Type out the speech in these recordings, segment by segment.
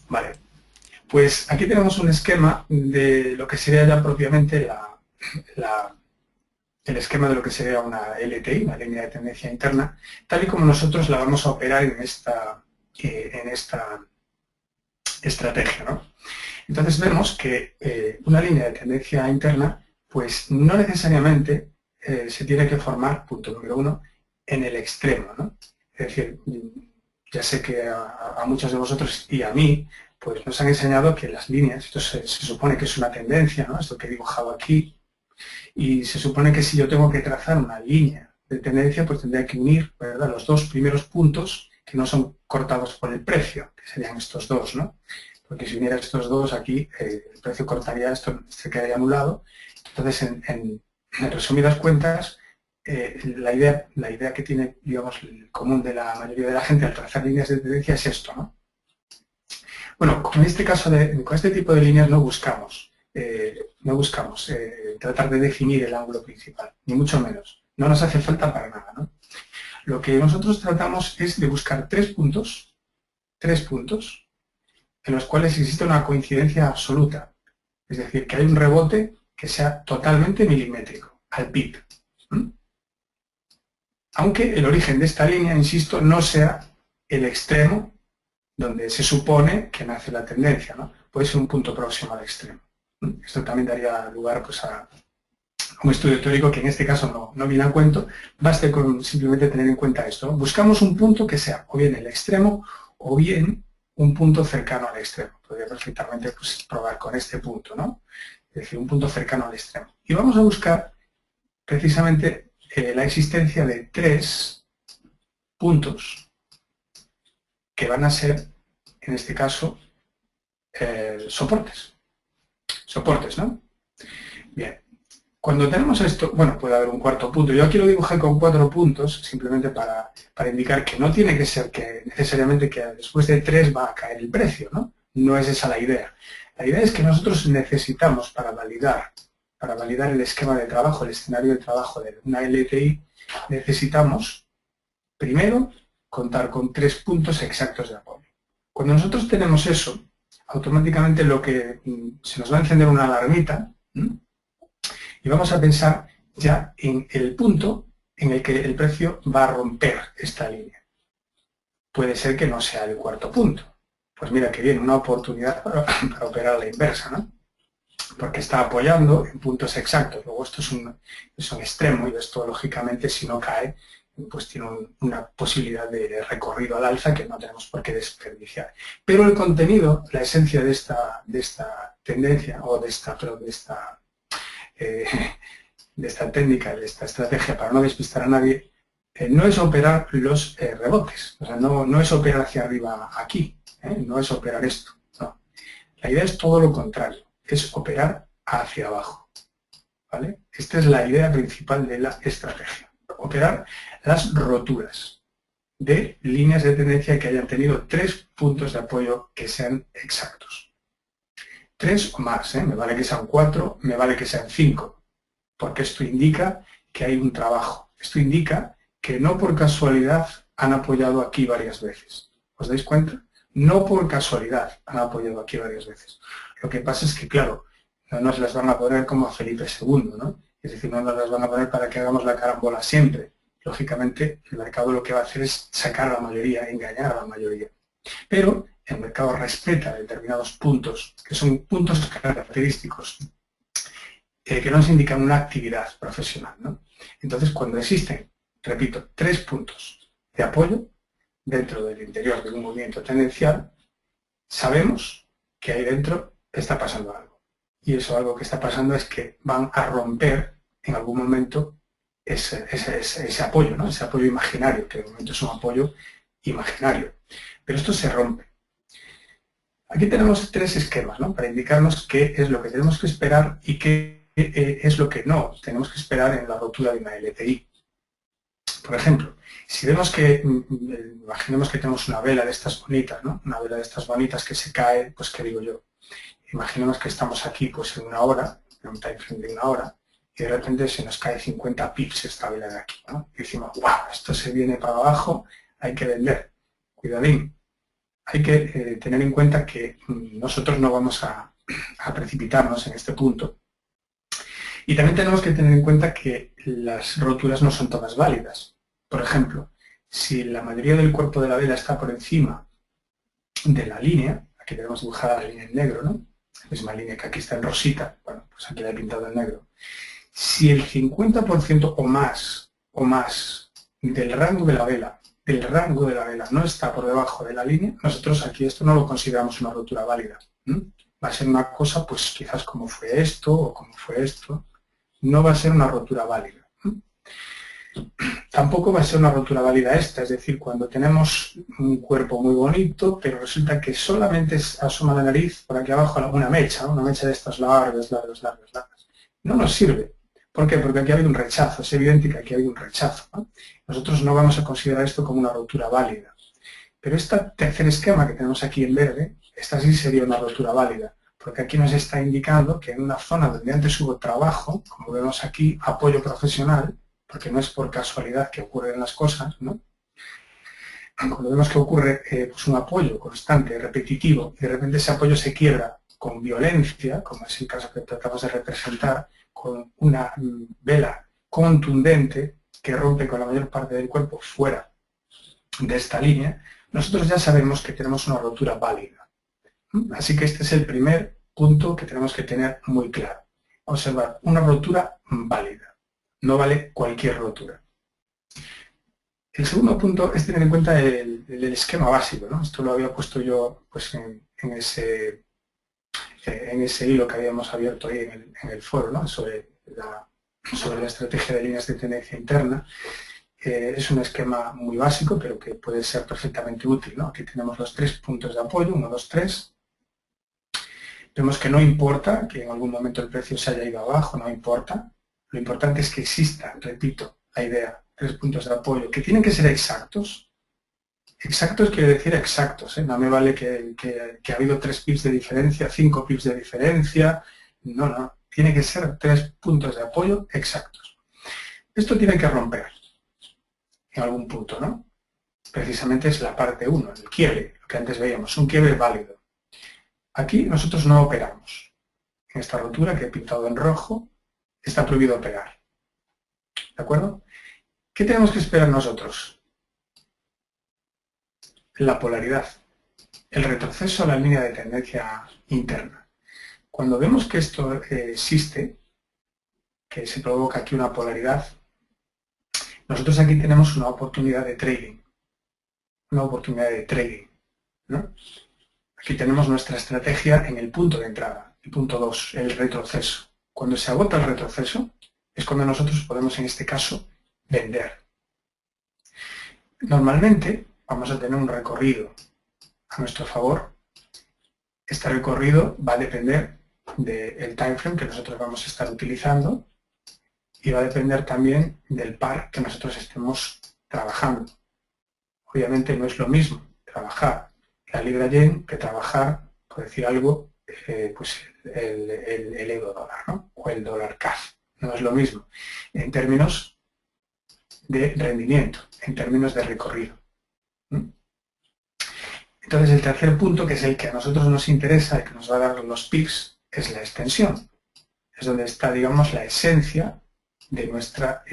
Vale, pues aquí tenemos un esquema de lo que sería ya propiamente el esquema de lo que sería una LTI, una línea de tendencia interna, tal y como nosotros la vamos a operar en esta estrategia, ¿no? Entonces vemos que una línea de tendencia interna, pues no necesariamente se tiene que formar, punto número uno, en el extremo, ¿no? Es decir, ya sé que a muchos de vosotros y a mí, pues nos han enseñado que las líneas, esto se supone que es una tendencia, ¿no? Esto que he dibujado aquí, y se supone que si yo tengo que trazar una línea de tendencia, pues tendría que unir, ¿verdad?, los dos primeros puntos que no son cortados por el precio, que serían estos dos, ¿no? Porque si uniera estos dos aquí, el precio cortaría esto, se quedaría anulado. Entonces, en resumidas cuentas, la idea que tiene, digamos, el común de la mayoría de la gente al trazar líneas de tendencia es esto, ¿no? Bueno, con este tipo de líneas no buscamos tratar de definir el ángulo principal, ni mucho menos. No nos hace falta para nada, ¿no? Lo que nosotros tratamos es de buscar tres puntos en los cuales existe una coincidencia absoluta. Es decir, que hay un rebote que sea totalmente milimétrico, al pip. Aunque el origen de esta línea, insisto, no sea el extremo donde se supone que nace la tendencia, ¿no? Puede ser un punto próximo al extremo. Esto también daría lugar, pues, a un estudio teórico que en este caso no viene a cuento. Baste con simplemente tener en cuenta esto, ¿no? Buscamos un punto que sea o bien el extremo o bien un punto cercano al extremo. Podría perfectamente, pues, probar con este punto, ¿no? Es decir, un punto cercano al extremo. Y vamos a buscar precisamente la existencia de tres puntos que van a ser, en este caso, soportes. Soportes, ¿no? Bien. Cuando tenemos esto, bueno, puede haber un cuarto punto. Yo aquí lo dibujé con 4 puntos, simplemente para indicar que no tiene que ser que necesariamente que después de 3 va a caer el precio, ¿no? No es esa la idea. La idea es que nosotros necesitamos para validar el esquema de trabajo, el escenario de trabajo de una LTI, necesitamos, primero, contar con 3 puntos exactos de apoyo. Cuando nosotros tenemos eso, automáticamente se nos va a encender una alarmita, ¿no? Y vamos a pensar ya en el punto en el que el precio va a romper esta línea. Puede ser que no sea el cuarto punto. Pues mira que viene una oportunidad para operar a la inversa, ¿no? Porque está apoyando en puntos exactos. Luego esto es un extremo y esto, lógicamente, si no cae, pues tiene una posibilidad de recorrido al alza que no tenemos por qué desperdiciar. Pero el contenido, la esencia de esta tendencia, o de esta técnica, de esta estrategia para no despistar a nadie, no es operar los rebotes. O sea, no es operar hacia arriba aquí, no es operar esto. No. La idea es todo lo contrario, es operar hacia abajo. ¿Vale? Esta es la idea principal de la estrategia. Operar las roturas de líneas de tendencia que hayan tenido 3 puntos de apoyo que sean exactos. 3 o más, me vale que sean 4, me vale que sean 5, porque esto indica que hay un trabajo. Esto indica que no por casualidad han apoyado aquí varias veces. ¿Os dais cuenta? No por casualidad han apoyado aquí varias veces. Lo que pasa es que, claro, no nos las van a poner como a Felipe II, ¿no? Es decir, no nos las van a poner para que hagamos la carambola siempre. Lógicamente, el mercado lo que va a hacer es sacar a la mayoría, engañar a la mayoría. Pero el mercado respeta determinados puntos, que son puntos característicos, que nos indican una actividad profesional, ¿no? Entonces, cuando existen, repito, 3 puntos de apoyo dentro del interior de un movimiento tendencial, sabemos que ahí dentro está pasando algo. Y eso algo que está pasando es que van a romper en algún momento ese apoyo, ¿no? Ese apoyo imaginario, que de momento es un apoyo imaginario. Pero esto se rompe. Aquí tenemos 3 esquemas, ¿no?, para indicarnos qué es lo que tenemos que esperar y qué es lo que no tenemos que esperar en la rotura de una LTI. Por ejemplo, si vemos que, imaginemos que tenemos una vela de estas bonitas, ¿no?, una vela de estas bonitas que se cae, pues, ¿qué digo yo? Imaginemos que estamos aquí, pues, en una hora, en un time frame de una hora, y de repente se nos cae 50 pips esta vela de aquí, ¿no? Y decimos, ¡guau!, esto se viene para abajo, hay que vender. Cuidadín. hay que tener en cuenta que nosotros no vamos a precipitarnos en este punto. Y también tenemos que tener en cuenta que las roturas no son todas válidas. Por ejemplo, si la mayoría del cuerpo de la vela está por encima de la línea, aquí tenemos dibujada la línea en negro, ¿no? La misma línea que aquí está en rosita, bueno, pues aquí la he pintado en negro. Si el 50% o más del rango de la vela, no está por debajo de la línea, nosotros aquí esto no lo consideramos una rotura válida. Va a ser una cosa, pues quizás como fue esto o como fue esto, no va a ser una rotura válida. Tampoco va a ser una rotura válida esta, es decir, cuando tenemos un cuerpo muy bonito, pero resulta que solamente asoma la nariz por aquí abajo una mecha de estas largas. No nos sirve. ¿Por qué? Porque aquí ha habido un rechazo, es evidente que aquí ha habido un rechazo, ¿no? Nosotros no vamos a considerar esto como una rotura válida. Pero este tercer esquema que tenemos aquí en verde, esta sí sería una rotura válida, porque aquí nos está indicando que en una zona donde antes hubo trabajo, como vemos aquí, apoyo profesional, porque no es por casualidad que ocurren las cosas, ¿no? Cuando vemos que ocurre pues un apoyo constante, repetitivo, y de repente ese apoyo se quiebra con violencia, como es el caso que tratamos de representar, con una vela contundente que rompe con la mayor parte del cuerpo fuera de esta línea, nosotros ya sabemos que tenemos una rotura válida. Así que este es el primer punto que tenemos que tener muy claro. Observar, una rotura válida. No vale cualquier rotura. El segundo punto es tener en cuenta el esquema básico, ¿no? Esto lo había puesto yo pues, en ese hilo que habíamos abierto ahí en el foro, ¿no? sobre la estrategia de líneas de tendencia interna. Es un esquema muy básico, pero que puede ser perfectamente útil, ¿no? Aquí tenemos los 3 puntos de apoyo, 1, 2, 3. Vemos que no importa que en algún momento el precio se haya ido abajo, no importa. Lo importante es que exista, repito, la idea, 3 puntos de apoyo, que tienen que ser exactos. Exactos quiere decir exactos, ¿eh? No me vale que ha habido 3 pips de diferencia, 5 pips de diferencia. No. Tiene que ser 3 puntos de apoyo exactos. Esto tiene que romper en algún punto, ¿no? Precisamente es la parte 1, el quiebre, lo que antes veíamos, un quiebre válido. Aquí nosotros no operamos. En esta rotura que he pintado en rojo, está prohibido operar. ¿De acuerdo? ¿Qué tenemos que esperar nosotros? La polaridad, el retroceso a la línea de tendencia interna. Cuando vemos que esto existe, que se provoca aquí una polaridad, nosotros aquí tenemos una oportunidad de trading. ¿No? Aquí tenemos nuestra estrategia en el punto de entrada, el punto 2, el retroceso. Cuando se agota el retroceso, es cuando nosotros podemos, en este caso, vender. Normalmente vamos a tener un recorrido a nuestro favor. Este recorrido va a depender del timeframe que nosotros vamos a estar utilizando y va a depender también del par que nosotros estemos trabajando. Obviamente no es lo mismo trabajar la libra yen que trabajar, por decir algo, pues el euro dólar, ¿no? O el dólar CAD. No es lo mismo en términos de rendimiento, en términos de recorrido. Entonces el tercer punto, que es el que a nosotros nos interesa, el que nos va a dar los pips, es la extensión. Es donde está, digamos, la esencia de nuestra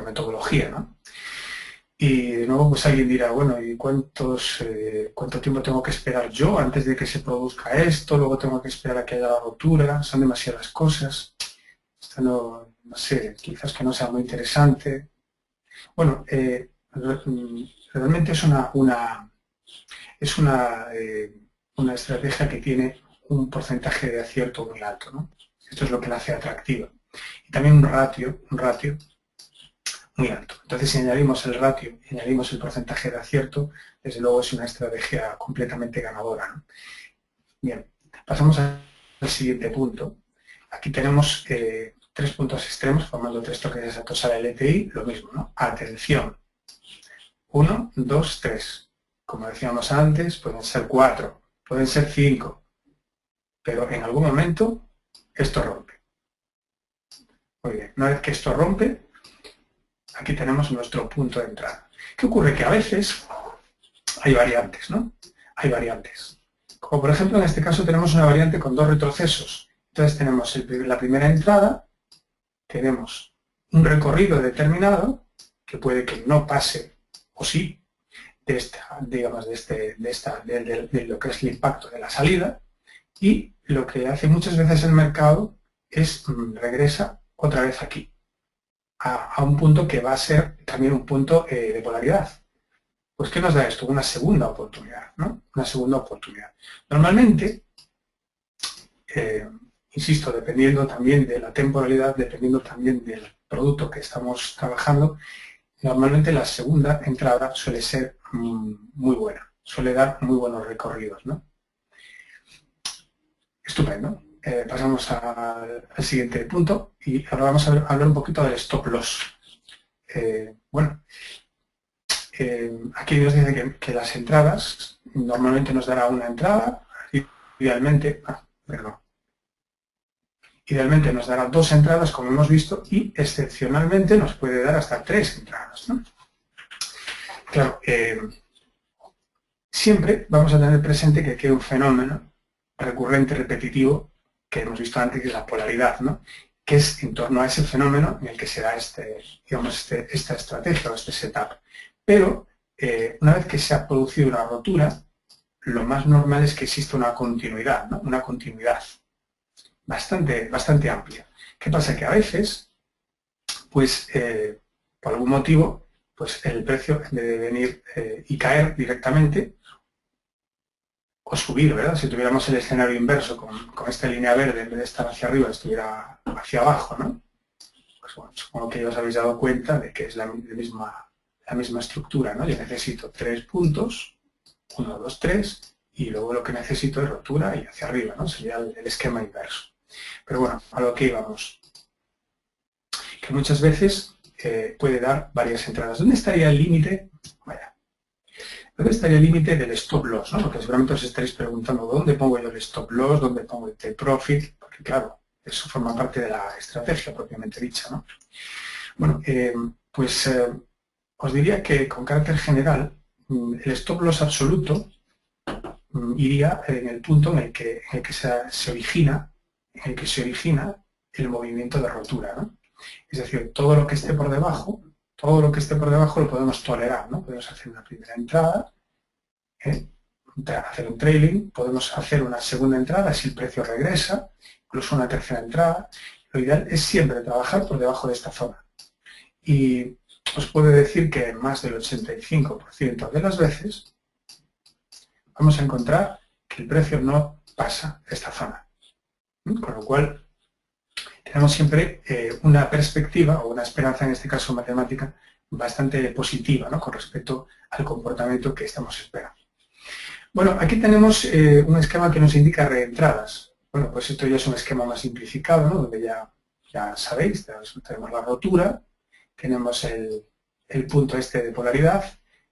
metodología, ¿no? Y de nuevo, pues alguien dirá, bueno, ¿y cuánto tiempo tengo que esperar yo antes de que se produzca esto? Luego tengo que esperar a que haya la rotura, son demasiadas cosas. Esto no sé, quizás que no sea muy interesante. Bueno, realmente es una estrategia que tiene un porcentaje de acierto muy alto, ¿no? Esto es lo que la hace atractiva. Y también un ratio muy alto. Entonces, si añadimos el ratio y añadimos el porcentaje de acierto, desde luego es una estrategia completamente ganadora, ¿no? Bien, pasamos al siguiente punto. Aquí tenemos 3 puntos extremos, formando 3 toques exactos a la LTI, lo mismo, ¿no? Atención. 1, 2, 3. Como decíamos antes, pueden ser 4, pueden ser 5, pero en algún momento esto rompe. Muy bien, una vez que esto rompe, aquí tenemos nuestro punto de entrada. ¿Qué ocurre? Que a veces hay variantes, ¿no? Hay variantes. Como por ejemplo en este caso tenemos una variante con 2 retrocesos. Entonces tenemos la primera entrada, tenemos un recorrido determinado, que puede que no pase, o sí, de lo que es el impacto de la salida, y lo que hace muchas veces el mercado es regresa otra vez aquí, a un punto que va a ser también un punto de polaridad. Pues ¿qué nos da esto? Una segunda oportunidad, ¿no? Una segunda oportunidad. Normalmente, insisto, dependiendo también de la temporalidad, dependiendo también del producto que estamos trabajando, normalmente la segunda entrada suele ser muy buena, suele dar muy buenos recorridos, ¿no? Estupendo. Pasamos al siguiente punto y ahora vamos a hablar un poquito del stop loss. Bueno, aquí nos dice que las entradas, normalmente nos dará una entrada, idealmente nos dará 2 entradas, como hemos visto, y excepcionalmente nos puede dar hasta 3 entradas, ¿no? Claro, siempre vamos a tener presente que aquí hay un fenómeno recurrente, repetitivo, que hemos visto antes, que es la polaridad, ¿no? Que es en torno a ese fenómeno en el que se da esta estrategia o este setup. Pero una vez que se ha producido una rotura, lo más normal es que exista una continuidad, ¿no? Una continuidad bastante amplia. ¿Qué pasa? Que a veces, pues, por algún motivo, pues el precio debe venir y caer directamente o subir, ¿verdad? Si tuviéramos el escenario inverso con esta línea verde, en vez de estar hacia arriba, estuviera hacia abajo, ¿no? Pues bueno, supongo que ya os habéis dado cuenta de que es la misma estructura, ¿no? Yo necesito 3 puntos, 1, 2, 3, y luego lo que necesito es rotura y hacia arriba, ¿no? Sería el esquema inverso. Pero bueno, a lo que íbamos. Que muchas veces puede dar varias entradas. ¿Dónde estaría el límite? Vaya. ¿Dónde estaría el límite del stop loss? ¿No? Porque seguramente os estaréis preguntando ¿dónde pongo yo el stop loss? ¿Dónde pongo el take profit? Porque claro, eso forma parte de la estrategia propiamente dicha, ¿no? Bueno, os diría que con carácter general el stop loss absoluto iría en el punto en el que se origina el movimiento de rotura, ¿no? Es decir, todo lo que esté por debajo lo podemos tolerar, ¿no? Podemos hacer una primera entrada, hacer un trailing, podemos hacer una segunda entrada si el precio regresa, incluso una tercera entrada. Lo ideal es siempre trabajar por debajo de esta zona. Y os puedo decir que más del 85% de las veces vamos a encontrar que el precio no pasa esta zona. Con lo cual, tenemos siempre una perspectiva o una esperanza, en este caso matemática, bastante positiva, ¿no? Con respecto al comportamiento que estamos esperando. Bueno, aquí tenemos un esquema que nos indica reentradas. Bueno, pues esto ya es un esquema más simplificado, ¿no? Donde ya sabéis, tenemos la rotura, tenemos el punto este de polaridad,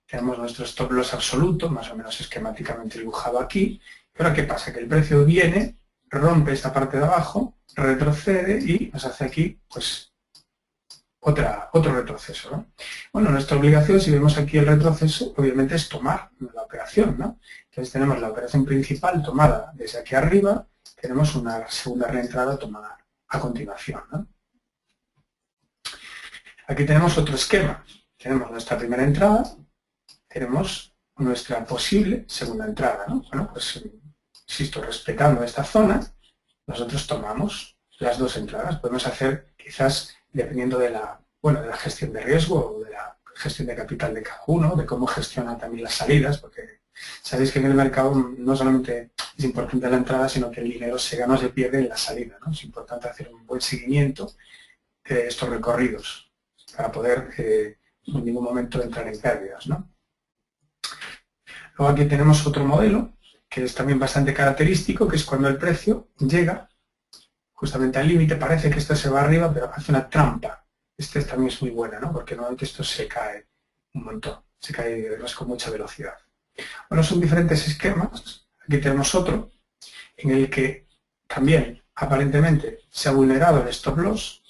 tenemos nuestro stop loss absoluto, más o menos esquemáticamente dibujado aquí. Y ahora, ¿qué pasa? Que el precio viene, rompe esta parte de abajo, retrocede y nos hace aquí, pues, otro retroceso, ¿no? Bueno, nuestra obligación, si vemos aquí el retroceso, obviamente es tomar la operación, ¿no? Entonces tenemos la operación principal tomada desde aquí arriba, tenemos una segunda reentrada tomada a continuación, ¿no? Aquí tenemos otro esquema. Tenemos nuestra primera entrada, tenemos nuestra posible segunda entrada, ¿no? Bueno, pues, insisto, respetando esta zona, nosotros tomamos las 2 entradas. Podemos hacer, quizás, dependiendo de la gestión de riesgo o de la gestión de capital de cada uno, de cómo gestiona también las salidas, porque sabéis que en el mercado no solamente es importante la entrada, sino que el dinero se gana o se pierde en la salida, ¿no? Es importante hacer un buen seguimiento de estos recorridos para poder en ningún momento entrar en pérdidas, ¿no? Luego aquí tenemos otro modelo que es también bastante característico, que es cuando el precio llega justamente al límite, parece que esto se va arriba, pero hace una trampa. Este también es muy buena, ¿no? Porque normalmente esto se cae un montón, se cae además con mucha velocidad. Bueno, son diferentes esquemas. Aquí tenemos otro en el que también aparentemente se ha vulnerado el stop loss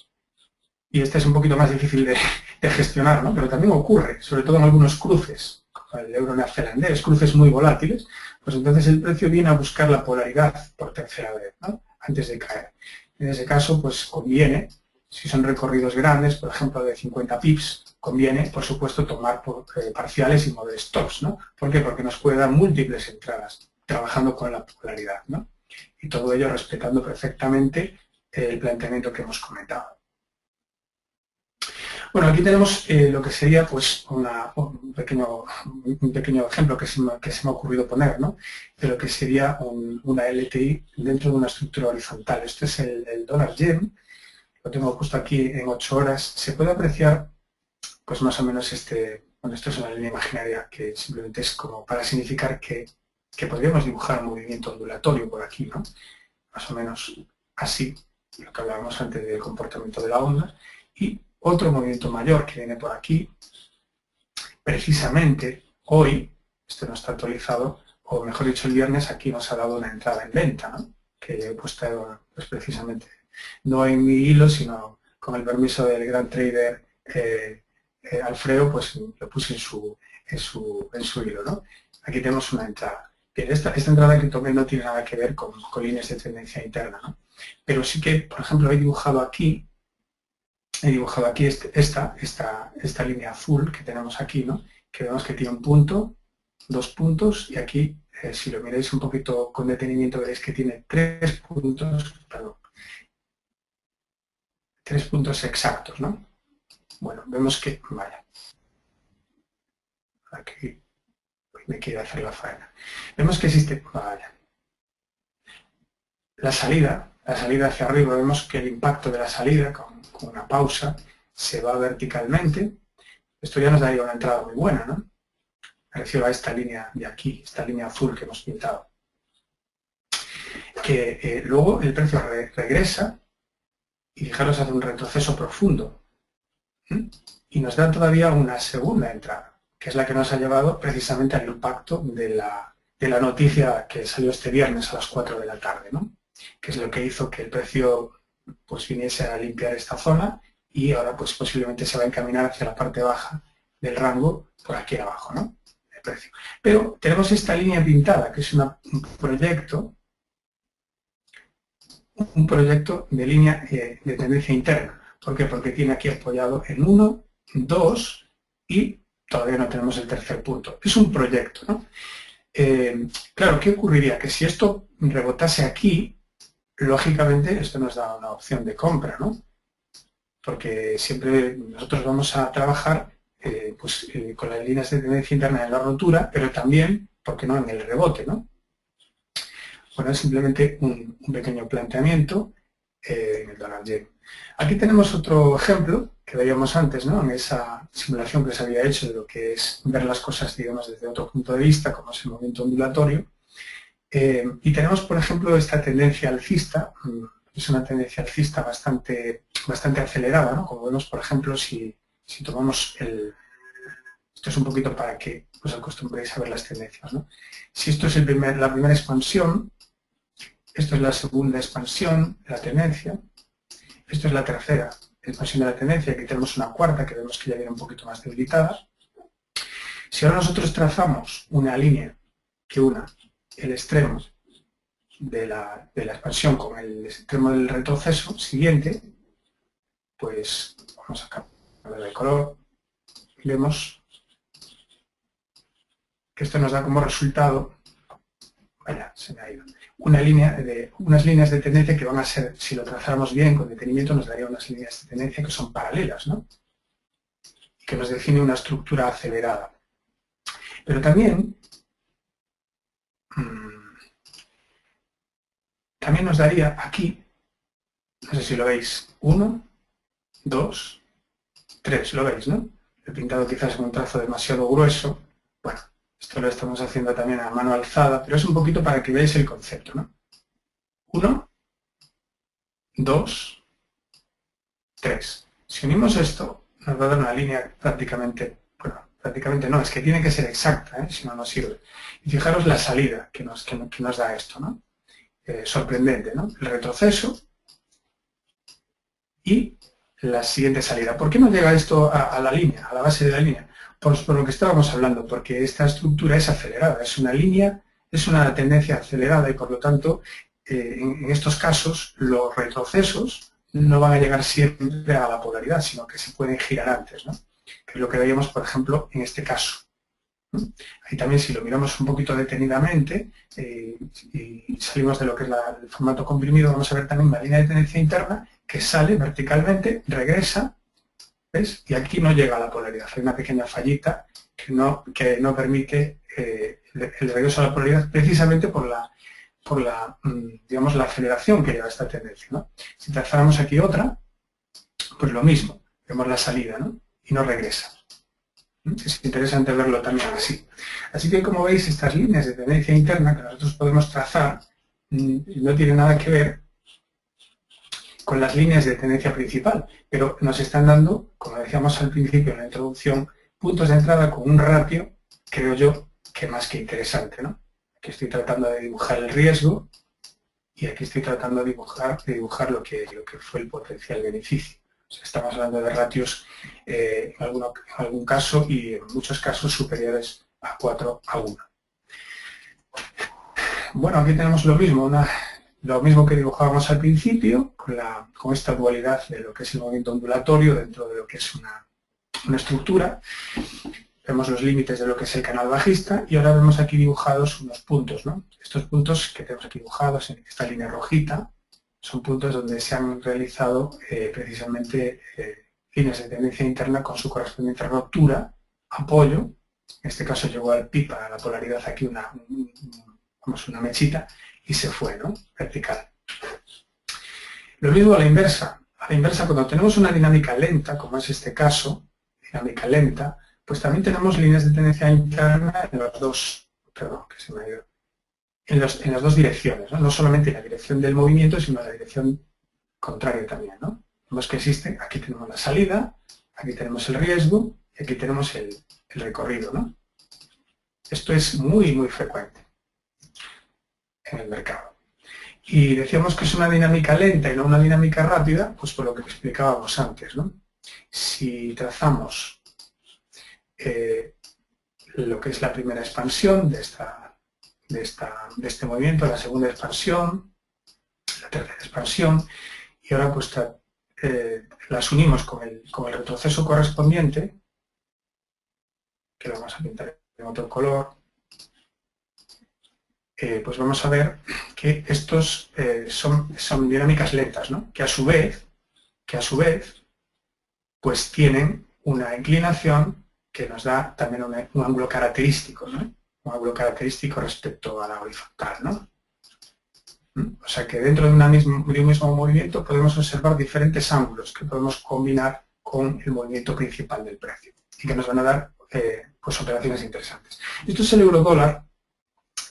y este es un poquito más difícil de gestionar, ¿no? Pero también ocurre, sobre todo en algunos cruces, el euro neozelandés, cruces muy volátiles, pues entonces el precio viene a buscar la polaridad por tercera vez, ¿no? Antes de caer. En ese caso, pues conviene, si son recorridos grandes, por ejemplo de 50 pips, conviene, por supuesto, tomar parciales y mover stops, ¿no? ¿Por qué? Porque nos puede dar múltiples entradas, trabajando con la polaridad, ¿no? Y todo ello respetando perfectamente el planteamiento que hemos comentado. Bueno, aquí tenemos lo que sería pues un pequeño ejemplo que se me ha ocurrido poner, ¿no? De lo que sería una LTI dentro de una estructura horizontal. Este es el dólar yen, lo tengo puesto aquí en 8 horas. Se puede apreciar pues más o menos bueno, esto es una línea imaginaria que simplemente es como para significar que podríamos dibujar un movimiento ondulatorio por aquí, ¿no? Más o menos así, lo que hablábamos antes del comportamiento de la onda, y otro movimiento mayor que viene por aquí, precisamente hoy, este no está actualizado, o mejor dicho el viernes, aquí nos ha dado una entrada en venta, ¿no? Que he puesto pues, precisamente, no en mi hilo, sino con el permiso del gran trader Alfredo, pues lo puse en su hilo, ¿no? Aquí tenemos una entrada. Bien, esta entrada que tomé no tiene nada que ver con líneas de tendencia interna, ¿no? Pero sí que, por ejemplo, he dibujado aquí esta línea azul que tenemos aquí, ¿no? Que vemos que tiene un punto, 2 puntos, y aquí, si lo miráis un poquito con detenimiento, veréis que tiene 3 puntos, perdón, 3 puntos exactos, ¿no? Bueno, vemos que, vaya, aquí me quiere hacer la faena. Vemos que existe, vaya, la salida hacia arriba, vemos que el impacto de la salida, con una pausa, se va verticalmente. Esto ya nos daría una entrada muy buena, ¿no? Me refiero a esta línea de aquí, esta línea azul que hemos pintado. Que luego el precio regresa y fijaros hace un retroceso profundo. Y nos da todavía una segunda entrada, que es la que nos ha llevado precisamente al impacto de la noticia que salió este viernes a las 4 de la tarde, ¿no? Que es lo que hizo que el precio pues viniese a limpiar esta zona y ahora pues posiblemente se va a encaminar hacia la parte baja del rango por aquí abajo, ¿no? El precio. Pero tenemos esta línea pintada, que es un proyecto de línea de tendencia interna. ¿Por qué? Porque tiene aquí apoyado en 1, 2 y todavía no tenemos el tercer punto. Es un proyecto, ¿no? Claro, ¿qué ocurriría? Que si esto rebotase aquí, lógicamente esto nos da una opción de compra, ¿no? Porque siempre nosotros vamos a trabajar con las líneas de tendencia interna en la rotura, pero también, ¿por qué no?, en el rebote, ¿no? Bueno, es simplemente un pequeño planteamiento en el dólar yen. Aquí tenemos otro ejemplo que veíamos antes, ¿no? En esa simulación que se había hecho de lo que es ver las cosas, digamos, desde otro punto de vista, como es el movimiento ondulatorio. Y tenemos, por ejemplo, esta tendencia alcista, es una tendencia alcista bastante acelerada, ¿no? Como vemos, por ejemplo, si tomamos esto es un poquito para que os acostumbréis a ver las tendencias, ¿no? Si esto es la primera expansión, esto es la segunda expansión de la tendencia, esto es la tercera expansión de la tendencia, aquí tenemos una cuarta que vemos que ya viene un poquito más debilitada. Si ahora nosotros trazamos una línea que una el extremo de la expansión con el extremo del retroceso siguiente, pues vamos a cambiar de color y vemos que esto nos da como resultado, vaya, se me ha ido, unas líneas de tendencia que van a ser, si lo trazáramos bien con detenimiento, nos daría unas líneas de tendencia que son paralelas, ¿no? Y que nos define una estructura acelerada. Pero también nos daría aquí, no sé si lo veis, 1, 2, 3, lo veis, ¿no? He pintado quizás con un trazo demasiado grueso. Bueno, esto lo estamos haciendo también a mano alzada, pero es un poquito para que veáis el concepto, ¿no? 1, 2, 3. Si unimos esto, nos va a dar una línea prácticamente, bueno, prácticamente no, es que tiene que ser exacta, ¿eh? Si no, no sirve. Y fijaros la salida que nos da esto, ¿no? Sorprendente, ¿no? El retroceso y la siguiente salida. ¿Por qué no llega esto a la línea, a la base de la línea? Por lo que estábamos hablando, porque esta estructura es acelerada, es una línea, es una tendencia acelerada y por lo tanto en estos casos los retrocesos no van a llegar siempre a la polaridad, sino que se pueden girar antes, ¿no? Que es lo que veíamos, por ejemplo, en este caso. Ahí también, si lo miramos un poquito detenidamente y salimos de lo que es el formato comprimido, vamos a ver también una línea de tendencia interna que sale verticalmente, regresa, ¿ves? Y aquí no llega a la polaridad. Hay una pequeña fallita que no permite el regreso a la polaridad precisamente por la digamos, la aceleración que lleva esta tendencia, ¿no? Si trazáramos aquí otra, pues lo mismo, vemos la salida, ¿no? Y no regresa. Es interesante verlo también así. Así que, como veis, estas líneas de tendencia interna que nosotros podemos trazar no tienen nada que ver con las líneas de tendencia principal, pero nos están dando, como decíamos al principio en la introducción, puntos de entrada con un ratio, creo yo, que más que interesante, ¿no? Aquí estoy tratando de dibujar el riesgo y aquí estoy tratando de dibujar lo que fue el potencial beneficio. O sea, estamos hablando de ratios en algún caso y en muchos casos superiores a 4:1. Bueno, aquí tenemos lo mismo que dibujábamos al principio, con esta dualidad de lo que es el movimiento ondulatorio dentro de lo que es una estructura. Vemos los límites de lo que es el canal bajista y ahora vemos aquí dibujados unos puntos, ¿no? Estos puntos que tenemos aquí dibujados en esta línea rojita son puntos donde se han realizado precisamente líneas de tendencia interna con su correspondiente ruptura, apoyo, en este caso llegó al pic a la polaridad aquí una mechita y se fue, ¿no? Vertical. Lo mismo a la inversa. A la inversa, cuando tenemos una dinámica lenta, como es este caso, dinámica lenta, pues también tenemos líneas de tendencia interna en las dos, en las dos direcciones, ¿no? No solamente en la dirección del movimiento, sino en la dirección contraria también, ¿no? Vemos que existe, aquí tenemos la salida, aquí tenemos el riesgo y aquí tenemos el recorrido, ¿no? Esto es muy, muy frecuente en el mercado. Y decíamos que es una dinámica lenta y no una dinámica rápida, pues por lo que explicábamos antes, ¿no? Si trazamos lo que es la primera expansión de este movimiento, la segunda expansión, la tercera expansión, y ahora pues las unimos con el retroceso correspondiente, que lo vamos a pintar en otro color, pues vamos a ver que estos son dinámicas lentas, ¿no? Que a su vez, pues tienen una inclinación que nos da también un ángulo característico, ¿no? Un ángulo característico respecto a la horizontal, ¿no? O sea que dentro de un mismo movimiento podemos observar diferentes ángulos que podemos combinar con el movimiento principal del precio y que nos van a dar pues operaciones interesantes. Esto es el euro-dólar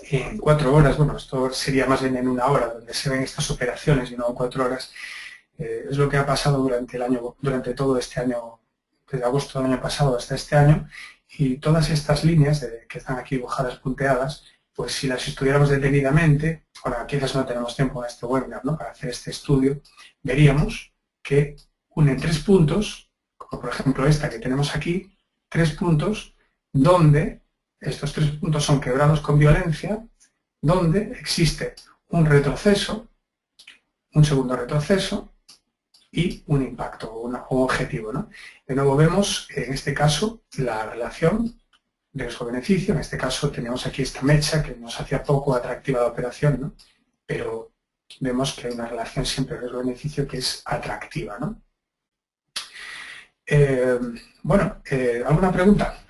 en 4 horas, bueno, esto sería más bien en 1 hora donde se ven estas operaciones y no en 4 horas. Es lo que ha pasado durante todo este año, desde agosto del año pasado hasta este año, y todas estas líneas que están aquí dibujadas punteadas, pues si las estudiáramos detenidamente, ahora quizás no tenemos tiempo en este webinar, ¿no?, para hacer este estudio, veríamos que unen 3 puntos, como por ejemplo esta que tenemos aquí, 3 puntos donde estos 3 puntos son quebrados con violencia, donde existe un retroceso, un segundo retroceso, y un impacto o un objetivo, ¿no? De nuevo vemos en este caso la relación riesgo-beneficio. En este caso tenemos aquí esta mecha que nos hacía poco atractiva la operación, ¿no? Pero vemos que hay una relación siempre riesgo-beneficio que es atractiva, ¿no? Bueno, ¿alguna pregunta?